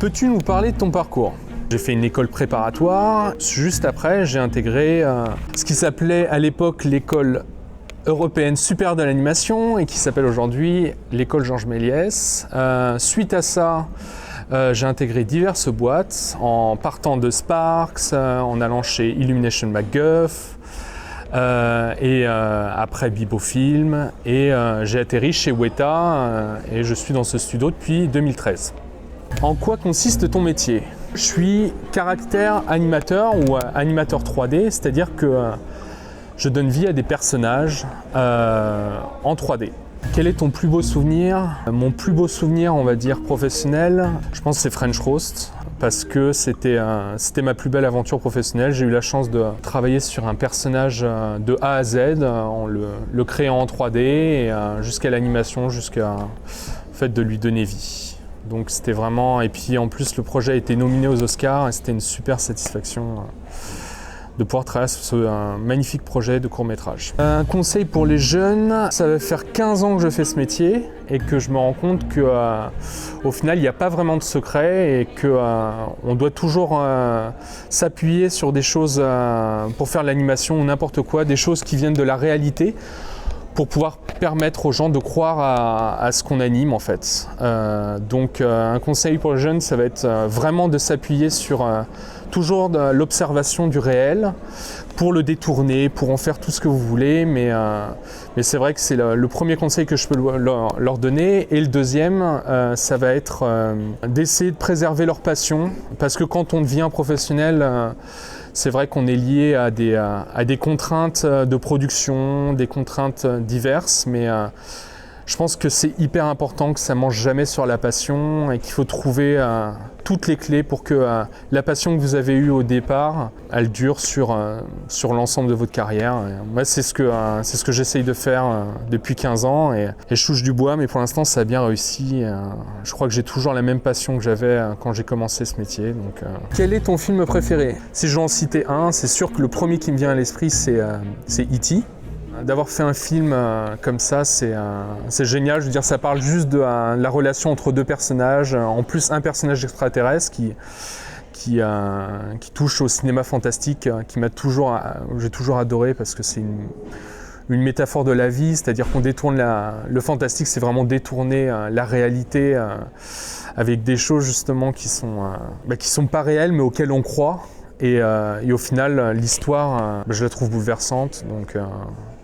Peux-tu nous parler de ton parcours? J'ai fait une école préparatoire. Juste après, j'ai intégré ce qui s'appelait à l'époque l'école européenne supérieure de l'animation et qui s'appelle aujourd'hui l'école Georges Méliès. Suite à ça, j'ai intégré diverses boîtes en partant de Sparks, en allant chez Illumination MacGuff et après Bibofilm et j'ai atterri chez Weta et je suis dans ce studio depuis 2013. En quoi consiste ton métier? Je suis caractère animateur ou animateur 3D, c'est-à-dire que je donne vie à des personnages en 3D. Quel est ton plus beau souvenir? Mon plus beau souvenir, on va dire professionnel, je pense que c'est French Roast, parce que c'était ma plus belle aventure professionnelle. J'ai eu la chance de travailler sur un personnage de A à Z, en le créant en 3D, et jusqu'à l'animation, jusqu'à fait de lui donner vie. Donc c'était vraiment, et puis en plus le projet a été nominé aux Oscars et c'était une super satisfaction de pouvoir travailler sur ce magnifique projet de court-métrage. Un conseil pour les jeunes, ça va faire 15 ans que je fais ce métier et que je me rends compte qu'au final il n'y a pas vraiment de secret et qu'on doit toujours s'appuyer sur des choses pour faire l'animation ou n'importe quoi, des choses qui viennent de la réalité, pour pouvoir permettre aux gens de croire à ce qu'on anime en fait. Donc un conseil pour les jeunes, ça va être vraiment de s'appuyer sur toujours de l'observation du réel pour le détourner, pour en faire tout ce que vous voulez, mais c'est vrai que c'est le premier conseil que je peux leur donner. Et le deuxième, ça va être d'essayer de préserver leur passion, parce que quand on devient professionnel, c'est vrai qu'on est lié à des contraintes de production, des contraintes diverses, mais je pense que c'est hyper important que ça ne mange jamais sur la passion et qu'il faut trouver toutes les clés pour que la passion que vous avez eue au départ, elle dure sur l'ensemble de votre carrière. Et moi, c'est ce que j'essaye de faire depuis 15 ans et je touche du bois, mais pour l'instant, ça a bien réussi. Je crois que j'ai toujours la même passion que j'avais quand j'ai commencé ce métier. Donc, quel est ton film préféré? Si je dois en citer un, c'est sûr que le premier qui me vient à l'esprit, c'est E.T. D'avoir fait un film comme ça, c'est génial. Je veux dire, ça parle juste de la relation entre deux personnages. En plus, un personnage extraterrestre qui touche au cinéma fantastique, j'ai toujours adoré parce que c'est une métaphore de la vie. C'est-à-dire qu'on détourne le fantastique, c'est vraiment détourner la réalité avec des choses justement qui sont pas réelles, mais auxquelles on croit. Et au final, l'histoire, je la trouve bouleversante. Donc,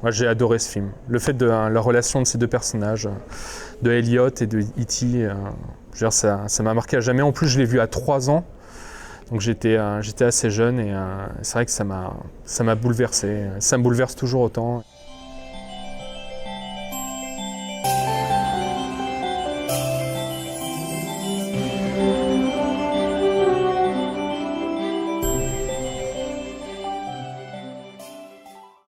moi, j'ai adoré ce film. Le fait de la relation de ces deux personnages, de Elliot et de E.T., je veux dire, ça m'a marqué à jamais. En plus, je l'ai vu à 3 ans, donc j'étais assez jeune et c'est vrai que ça m'a bouleversé. Ça me bouleverse toujours autant.